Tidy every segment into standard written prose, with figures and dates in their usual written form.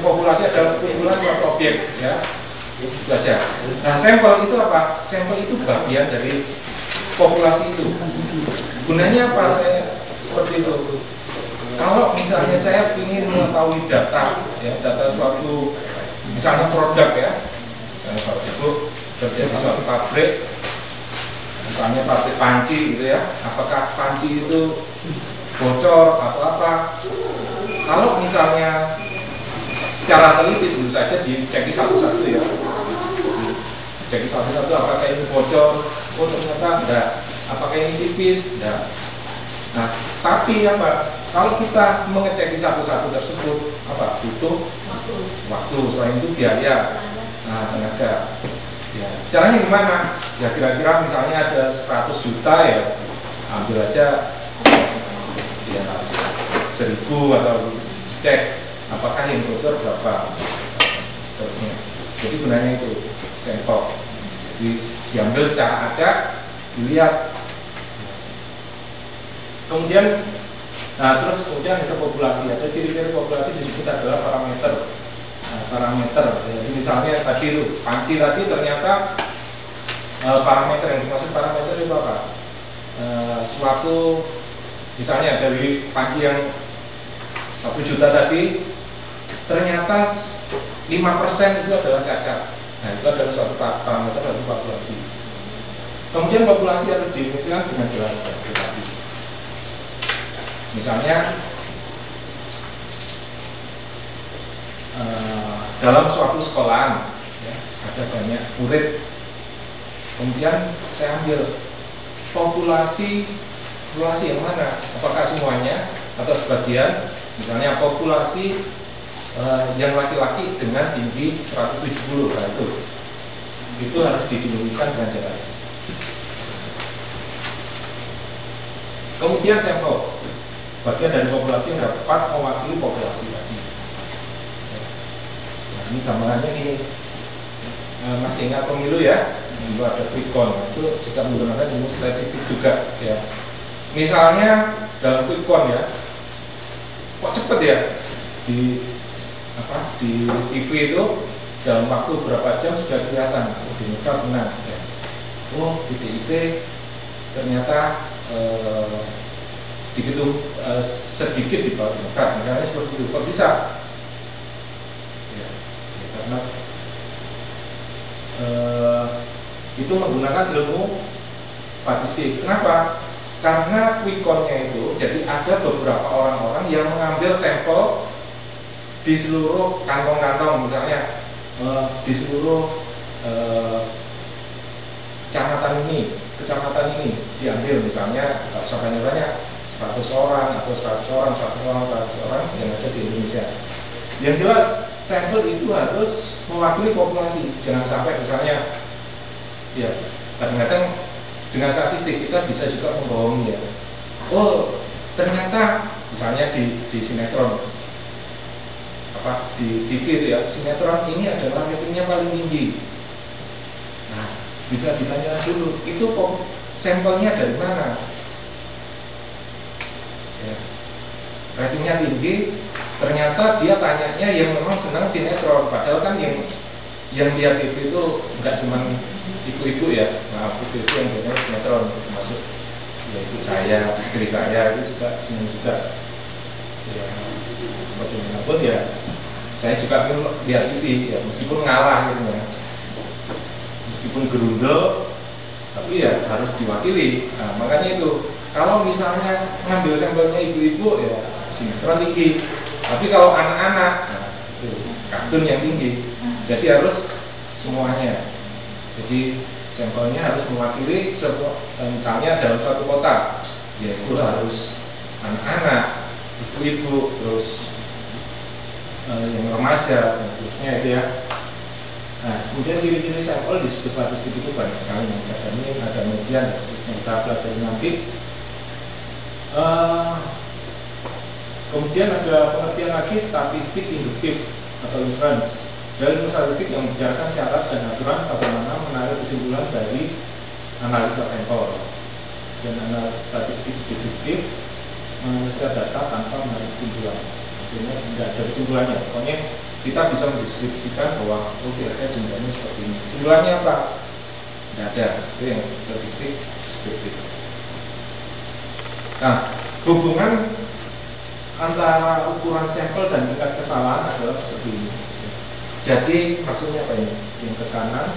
populasi adalah kumpulan suatu objek, ya. Itu aja. Nah, sampel itu apa? Sampel itu bagian dari populasi itu. Gunanya apa? Saya seperti itu. Kalau misalnya saya ingin mengetahui data, ya, data suatu, misalnya produk, ya, kalau itu kerja di suatu pabrik, misalnya pabrik panci, gitu ya, apakah panci itu bocor atau apa? Kalau misalnya secara teliti dulu saja dicek satu-satu, ya, cek satu-satu apakah ini bocor, oh ternyata enggak, apakah ini tipis, enggak. Nah, tapi apa? Kalau kita mengecek satu-satu tersebut, apa? Butuh waktu. Selain itu biaya, nah, tenaga. Ya, caranya gimana? Ya kira-kira misalnya ada 100 juta, ya, ambil aja ya 1000 atau cek apakah yang bocor berapa, seterusnya. Jadi gunanya itu sampel. Jadi diambil secara acak, dilihat. Kemudian, nah terus kemudian ada populasi. Ada ciri-ciri populasi disebut adalah parameter. Nah, parameter. Jadi misalnya tadi itu panci tadi ternyata parameter yang dimaksud parameter itu apa? Suatu misalnya dari panci yang 1 juta tadi ternyata 5% itu adalah cacat. Nah, itu adalah suatu parameter dari populasi. Kemudian populasi harus didefinisikan dengan jelas. Misalnya dalam suatu sekolahan, ya, ada banyak murid. Kemudian saya ambil populasi yang mana? Apakah semuanya atau sebagian? Misalnya populasi yang laki-laki dengan tinggi 170, nah itu harus didefinisikan dengan jelas. Kemudian sampel, bagian dari populasi yang dapat mewakili populasi tadi. Nah, ini gambarannya ini. Masih ingat pemilu, ya? Itu ada quick count, itu juga menggunakan ilmu statistik juga, ya. Misalnya dalam quick count, ya, kok cepet ya di TV itu dalam waktu berapa jam sudah kelihatan Demokrat menang, ya. Oh, di PDIP ternyata sedikit di bawah Demokrat, misalnya seperti itu. Kok bisa? Ya, karena itu menggunakan ilmu statistik. Kenapa? Karena quick count-nya itu, jadi ada beberapa orang-orang yang mengambil sampel di seluruh kantong-kantong, misalnya di seluruh kecamatan ini diambil, misalnya nggak usah banyak-banyak, 100 orang atau 100 orang yang ada di Indonesia. Yang jelas sampel itu harus mewakili populasi. Jangan sampai misalnya, ya, kadang-kadang dengan statistik kita bisa juga membohongi, ya. Oh, ternyata misalnya di sinetron, di TV itu, ya, sinetron ini adalah ratingnya paling tinggi. Nah, bisa ditanya dulu, itu sampelnya dari mana? Ya, ratingnya tinggi, ternyata dia tanyanya yang memang senang sinetron, padahal kan yang lihat TV itu enggak cuma ibu-ibu, ya. Nah, ibu-ibu yang biasanya sinetron, termasuk ya ibu saya, istri saya itu juga senang juga. Ya, bagaimanapun, ya, saya juga ingin lihat TV, ya, meskipun ngalah gitu, ya. Meskipun gerundel, tapi ya harus diwakili. Nah, makanya itu, kalau misalnya ngambil sampelnya ibu-ibu, ya sinetron tinggi. Tapi kalau anak-anak, nah, itu kartun yang tinggi. Jadi harus semuanya. Jadi sampelnya harus mewakili misalnya dalam suatu kota, yaitu harus anak-anak, ibu-ibu, terus yang remaja, dan seterusnya, itu, ya. Nah, kemudian ciri-ciri sampel di statistik itu banyak sekali. Ada ini, ada median, dan seterusnya, kita pelajari nanti. Kemudian ada pengertian lagi statistik induktif atau inference. Dari ilmu statistik yang membicarakan syarat dan aturan bagaimana menarik kesimpulan dari analisa sampel. Dan analisa statistik deduktif menganalisa data tanpa menarik kesimpulan. Maksudnya tidak ada kesimpulannya. Pokoknya kita bisa mendeskripsikan bahwa oh kira-kira jumlahnya seperti ini. Jumlahnya apa? Tidak ada. Itu yang statistik deskriptif. Nah, hubungan antara ukuran sampel dan tingkat kesalahan adalah seperti ini. Jadi maksudnya apa ini? Yang ke kanan,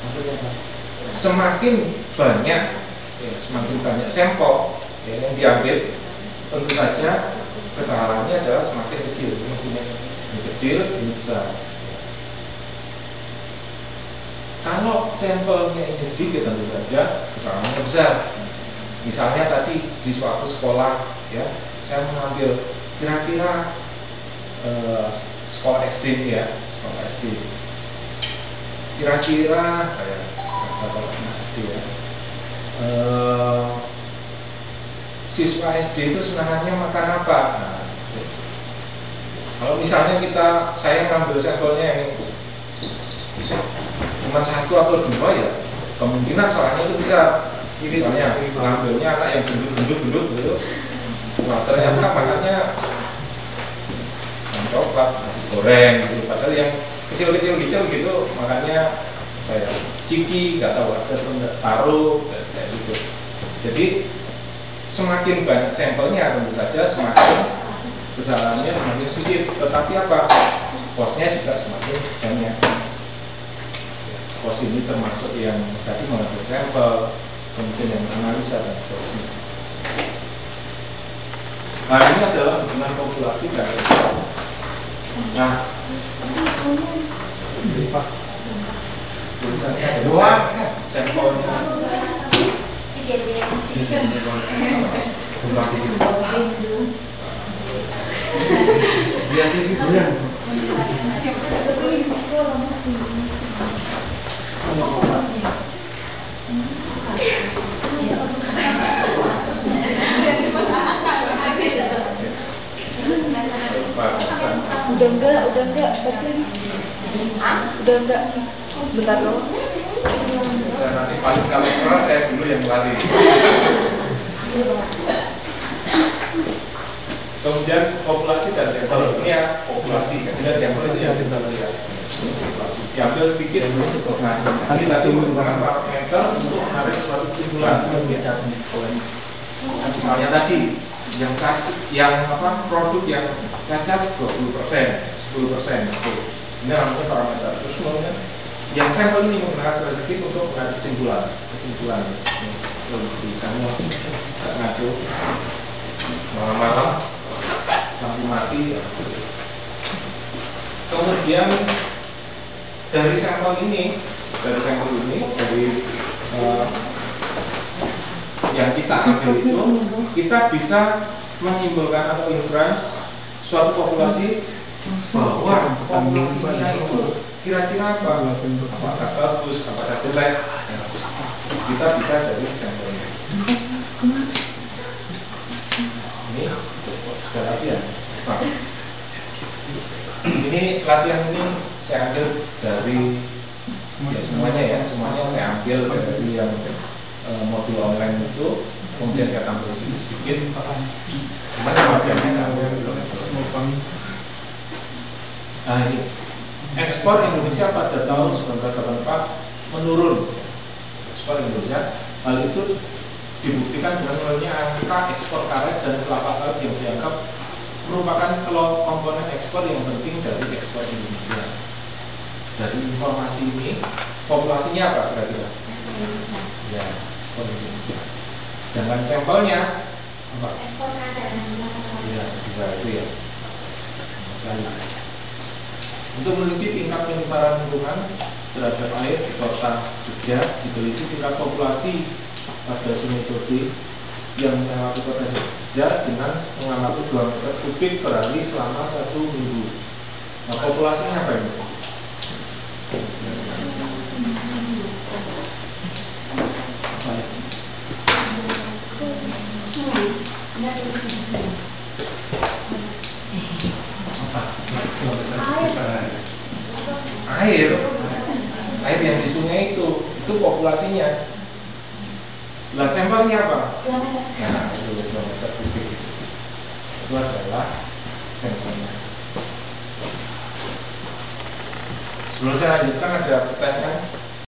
maksudnya apa? Semakin banyak sampel yang diambil, tentu saja kesalahannya adalah semakin kecil. Maksudnya ini kecil, ini besar. Kalau sampelnya ini sedikit, tentu saja kesalahannya besar. Misalnya tadi di suatu sekolah, ya, saya mengambil kira-kira sekolah SD ya, sekolah SD. Kira-kira kalau SD ya, siswa SD itu senangannya makan apa? Nah, kalau misalnya saya ngambil sampelnya yang cuma 1 atau 2 ya, kemungkinan salahnya itu bisa. Misalnya ngambilnya anak yang gendut gitu, nah ternyata makannya coklat, nasi goreng gitu. Padahal yang kecil gitu makannya kayak ciki, nggak tahu ada taruh kayak gitu. Jadi semakin banyak sampelnya tentu saja semakin kesalahannya semakin sedikit. Tetapi apa? Posnya juga semakin banyak. Pos ini termasuk yang tadi mengambil sampel, kemudian yang analisa dan seterusnya. Nah, ini adalah hubungan populasi dan nah, tulisannya ada dua sampelnya. Lihat ini bulan. Udah enggak, tapi udah enggak, sebentar loh. Nanti paling kalau keras saya dulu yang lari. Kemudian populasi dan sampel ini ya populasi, kemudian sampel itu yang kita lihat. Diambil sedikit. Nah, tadi menggunakan parameter untuk menarik suatu kesimpulan. Misalnya tadi yang produk yang cacat 20%, 10%. Ini namanya parameter. Terus kemudian yang sampel ini menggunakan statistik untuk menarik kesimpulan. Misalnya nggak ngaco, malam-malam lampu mati. Kemudian dari sampel ini, yang kita ambil itu, kita bisa menyimpulkan atau inference suatu populasi bahwa populasinya itu kira-kira apa? Apakah bagus, apakah jelek? Kita bisa dari sampelnya. Ini sudah latihan. Nah, ini latihan ini saya ambil dari semuanya saya ambil dari yang modul online itu, kemudian saya tambah sedikit. Mana bagiannya saya ambil? Nah ini ekspor Indonesia pada tahun 1984 menurun. Ekspor Indonesia, hal itu dibuktikan dengan menurunnya angka ekspor karet dan kelapa sawit yang dianggap merupakan komponen ekspor yang penting dari ekspor Indonesia. Dari informasi ini, populasinya apa kira-kira? Ya, ekspor Indonesia. Sedangkan sampelnya apa? Ekspor karet. Ya, juga itu ya. Sekali. Untuk meneliti tingkat penyebaran lingkungan terhadap air di kota Jogja, diteliti tingkat populasi pada Sungai Jodi yang melewati kota Jogja dengan mengamati 2 meter kubik per hari selama 1 minggu. Nah, populasinya apa ini? Air yang di sungai itu populasinya. Lah sampelnya apa? Nah, itu 2 meter kubik. Itu adalah sampelnya. Sebelum saya lanjutkan ada pertanyaan.